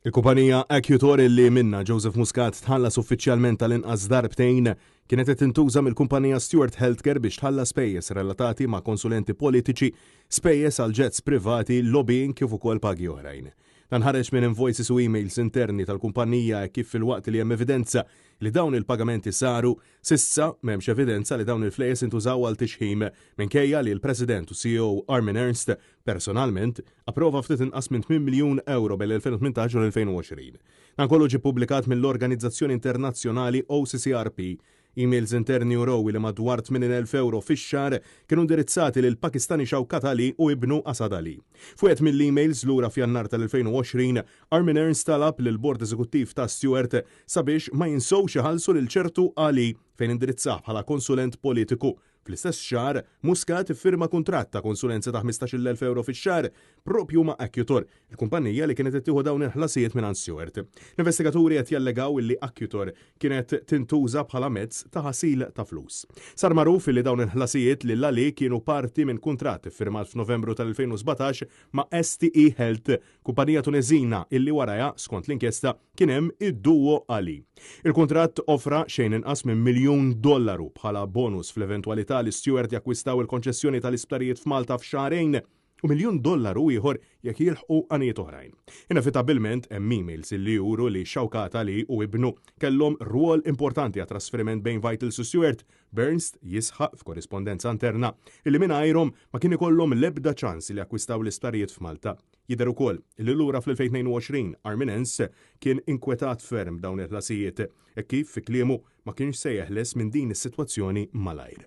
Il-kumpanija Accutor li minna Joseph Muscat tħallas uffiċjalment tal-inqas darbtejn kienet qed tintuża mill-kumpanija Stewart Healthcare biex tħallas spejjeż relatati ma' konsulenti politiċi, spejjeż għal jets privati, lobbying kif ukoll pagi oħrajn. Dan ħareġ minn invoices u emails interni tal-kumpanija kif fil-waqt li hemm evidenza li dawn il-pagamenti saru, sissa m'hemmx evidenza li dawn il-flejjes intużaw għal tixħim minkejja li l-President u CEO Armin Ernst personalment approva ftit inqas minn 8 miljun euro bel-2018 u l-2020. Dan kollu ġie pubblikat mill-Organizzazzjoni Internazzjonali OCCRP. Emails interni uraw li madwar 80,000 euro fix-xahar kienu indirizzati lil Pakistani Shawkat Ali u ibnu Asad Ali. Fuqet mill-emails lura f'Jannar tal-2020, Armin Ernst talab lil bord eżekuttiv ta' Stewart sabiex ma jinsowx iħallsu lil ċertu Ali fejn indirizzah bħala konsulent politiku. Fl-istess xahar, Muscat iffirma kuntratt ta' konsulenza ta' 15,000 euro fix-xahar propju ma' Accutor, il-kumpanija li kienet tieħu dawn il-ħlasijiet minn Stewart. L-investigaturi qed jallegaw li Accutor kienet tintuża bħala mezz ta' ħasil ta' flus. Sar magħruf li dawn il-ħlasijiet li l-Ali kienu parti minn kuntratt iffirmat f'Novembru tal-2017 ma' STE Health, kumpanija Tuneżina illi warajha skont l-inkjesta kien hemm id-duo Ali. Il-kuntratt offra xejn inqas minn $1 miljun bħala bonus fl-eventwalità li Stewart jakkwistaw il-konċessjoni tal-isptarijiet f'Malta f'xahrejn u $1 miljun ieħor jekk jilħqu għanijiet oħrajn. Inevitabilment hemm emails li juru li Shawkat Ali u ibnu kellhom rwol importanti għat trasferiment bejn Vitals u Stewart. Ernst jisħaq f'korrispondenza interna illi mingħajrhom ma kien ikollhom l-ebda ċans li jakkwistaw l-isptarijiet f'Malta. Jidher ukoll li lura fl-2022 Armin Ernst kien inkwetat ferm dawn il-ħlasijiet e kif fi kliemu ma kienx se jeħles minn din is-sitwazzjoni malajr.